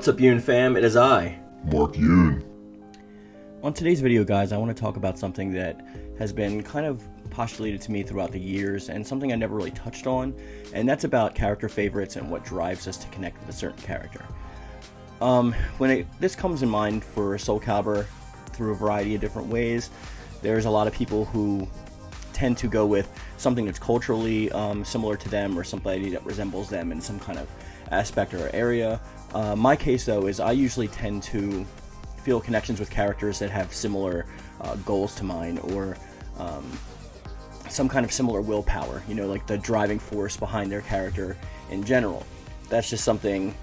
What's up, Yoon-Fam? It is I, Mark Yoon. On today's video, guys, I want to talk about something that has been kind of postulated to me throughout the years and something I never really touched on, and that's about character favorites and what drives us to connect with a certain character. This comes in mind for Soul Calibur through a variety of different ways. There's a lot of people who tend to go with something that's culturally similar to them or somebody that resembles them in some kind of aspect or area. My case, though, is I usually tend to feel connections with characters that have similar goals to mine, or some kind of similar willpower, you know, like the driving force behind their character in general. That's just something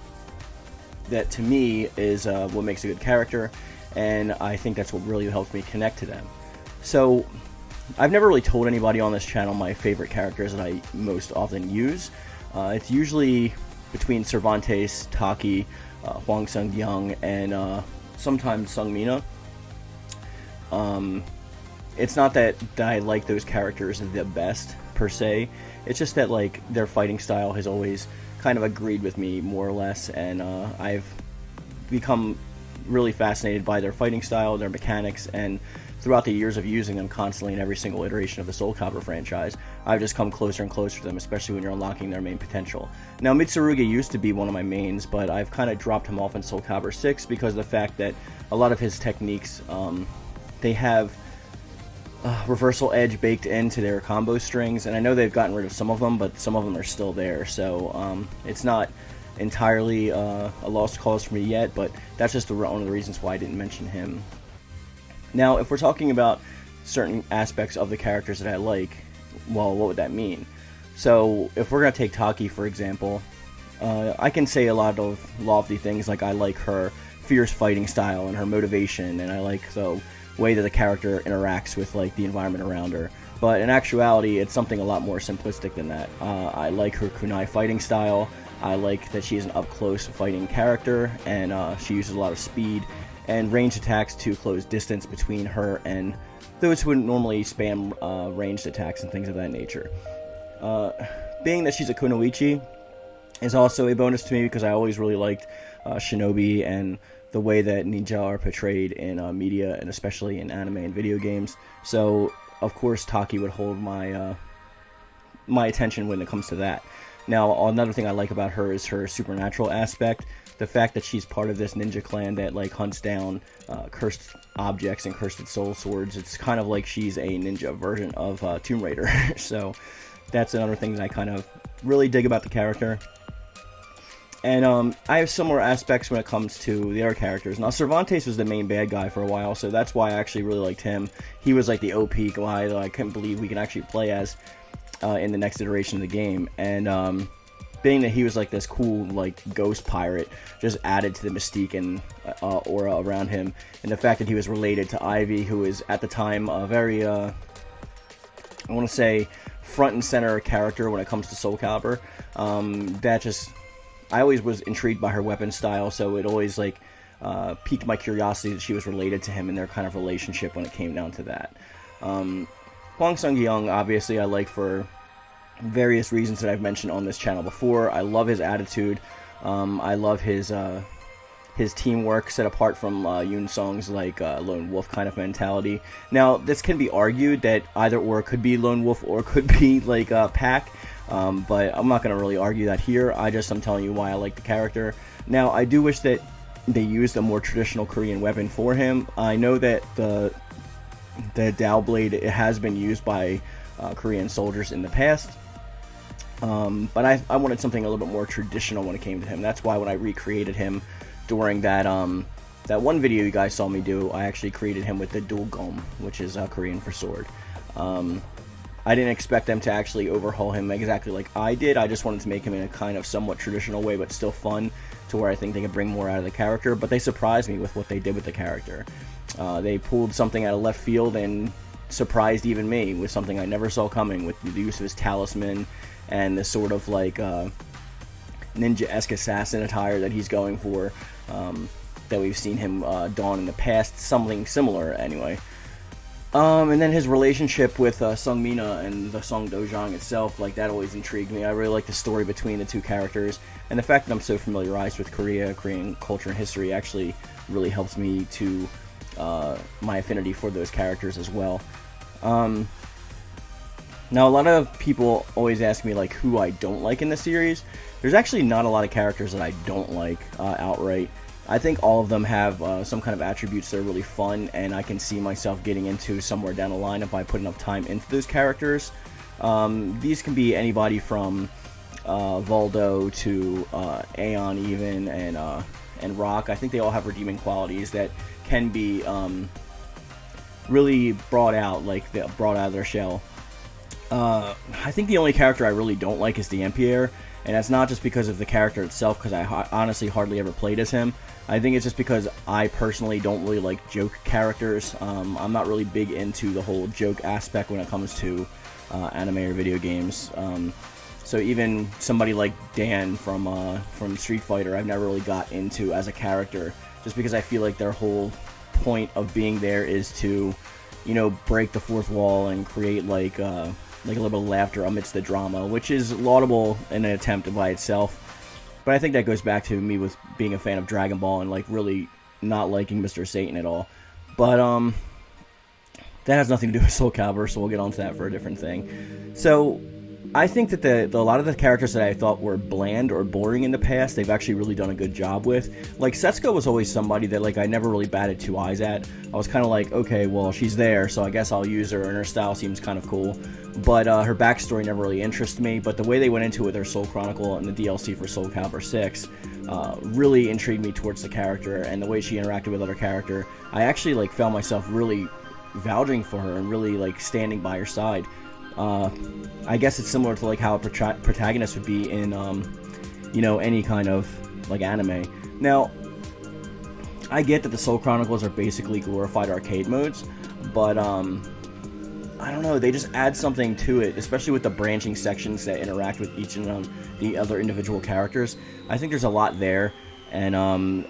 that to me is what makes a good character, and I think that's what really helps me connect to them. So I've never really told anybody on this channel my favorite characters that I most often use. It's usually between Cervantes, Taki, Hwang Sung-young, and sometimes Sung-mina. It's not that I like those characters the best, per se. It's just that, like, their fighting style has always kind of agreed with me, more or less, and I've become really fascinated by their fighting style, their mechanics, and throughout the years of using them constantly in every single iteration of the Soul Calibur franchise, I've just come closer and closer to them, especially when you're unlocking their main potential. Now, Mitsurugi used to be one of my mains, but I've kind of dropped him off in Soul Calibur 6 because of the fact that a lot of his techniques, they have reversal edge baked into their combo strings, and I know they've gotten rid of some of them, but some of them are still there, so it's not entirely a lost cause for me yet, but that's just one of the reasons why I didn't mention him. Now, if we're talking about certain aspects of the characters that I like, well, what would that mean? So, if we're going to take Taki, for example, I can say a lot of lofty things, like I like her fierce fighting style and her motivation, and I like the way that the character interacts with, like, the environment around her. But in actuality, it's something a lot more simplistic than that. I like her kunai fighting style. I like that she is an up-close fighting character, and she uses a lot of speed and ranged attacks to close distance between her and those who would normally spam ranged attacks and things of that nature. Being that she's a kunoichi is also a bonus to me, because I always really liked shinobi and the way that ninja are portrayed in media, and especially in anime and video games. So, of course, Taki would hold my my attention when it comes to that. Now, another thing I like about her is her supernatural aspect. The fact that she's part of this ninja clan that, like, hunts down cursed objects and cursed soul swords. It's kind of like she's a ninja version of Tomb Raider. So that's another thing that I kind of really dig about the character. And I have similar aspects when it comes to the other characters. Now, Cervantes was the main bad guy for a while, so that's why I actually really liked him. He was like the OP guy that I couldn't believe we can actually play as in the next iteration of the game. And being that he was like this cool, like, ghost pirate, just added to the mystique and aura around him. And the fact that he was related to Ivy, who is at the time a very, I want to say, front and center character when it comes to Soul Calibur. That just, I always was intrigued by her weapon style, so it always, like, piqued my curiosity that she was related to him in their kind of relationship when it came down to that. Hwang Sung-young, obviously, I like for various reasons that I've mentioned on this channel before. I love his attitude. I love his teamwork, set apart from Yoon Song's, like, lone wolf kind of mentality. Now, this can be argued that either or could be lone wolf or could be, like, pack, but I'm not going to really argue that here. I'm telling you why I like the character. Now, I do wish that they used a more traditional Korean weapon for him. I know that the Dao Blade, it has been used by Korean soldiers in the past, but I wanted something a little bit more traditional when it came to him. That's why when I recreated him during that one video you guys saw me do, I actually created him with the dual gom, which is Korean for sword. I didn't expect them to actually overhaul him exactly like I did. I just wanted to make him in a kind of somewhat traditional way, but still fun, to where I think they could bring more out of the character. But they surprised me with what they did with the character. They pulled something out of left field and surprised even me with something I never saw coming, with the use of his talisman and the sort of, like, ninja-esque assassin attire that he's going for, that we've seen him don in the past, something similar anyway. And then his relationship with Sungmina and the song Dojang itself, like, that always intrigued me. I really like the story between the two characters, and the fact that I'm so familiarized with Korean culture and history actually really helps me to my affinity for those characters as well. Now, a lot of people always ask me, like, who I don't like in the series. There's actually not a lot of characters that I don't like outright. I think all of them have some kind of attributes that are really fun, and I can see myself getting into somewhere down the line if I put enough time into those characters. These can be anybody from Voldo to Aeon even, and Rock. I think they all have redeeming qualities that can be really brought out of their shell. I think the only character I really don't like is the Emperor, and that's not just because of the character itself, because I honestly hardly ever played as him. I think it's just because I personally don't really like joke characters. I'm not really big into the whole joke aspect when it comes to anime or video games. So even somebody like Dan from Street Fighter, I've never really got into as a character, just because I feel like their whole point of being there is to, you know, break the fourth wall and create like a little bit of laughter amidst the drama, which is laudable in an attempt by itself. But I think that goes back to me with being a fan of Dragon Ball and, like, really not liking Mr. Satan at all. But that has nothing to do with Soul Calibur, so we'll get onto that for a different thing. So I think that a lot of the characters that I thought were bland or boring in the past, they've actually really done a good job with. Like, Setsuko was always somebody that, like, I never really batted two eyes at. I was kind of like, okay, well, she's there, so I guess I'll use her, and her style seems kind of cool. But her backstory never really interested me, but the way they went into it with their Soul Chronicle and the DLC for Soul Calibur 6 really intrigued me towards the character, and the way she interacted with other character. I actually, like, found myself really vouching for her and really, like, standing by her side. I guess it's similar to, like, how a protagonist would be in, you know, any kind of, like, anime. Now, I get that the Soul Chronicles are basically glorified arcade modes, but, I don't know, they just add something to it, especially with the branching sections that interact with each of the other individual characters. I think there's a lot there, and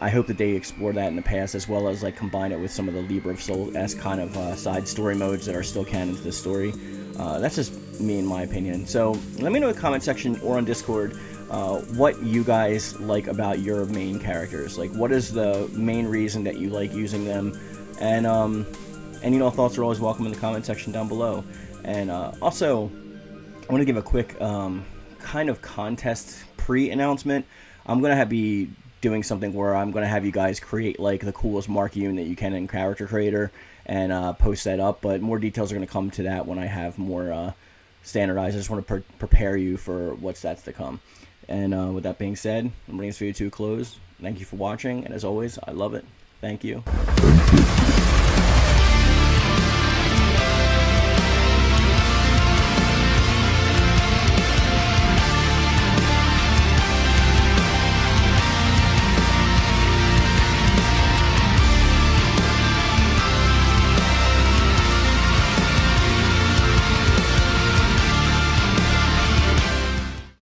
I hope that they explore that in the past, as well as, like, combine it with some of the Libra of Soul-esque kind of side story modes that are still canon to the story. That's just me, in my opinion. So let me know in the comment section or on Discord what you guys like about your main characters. Like, what is the main reason that you like using them? And you know, thoughts are always welcome in the comment section down below. And also, I want to give a quick kind of contest pre-announcement. I'm going to be doing something where I'm going to have you guys create, like, the coolest Mark Yoon that you can in Character Creator, and post that up, but more details are going to come to that when I have more standardized. I just want to prepare you for what's that's to come. And with that being said, I'm bringing this video to a close. Thank you for watching, and as always, I love it. Thank you.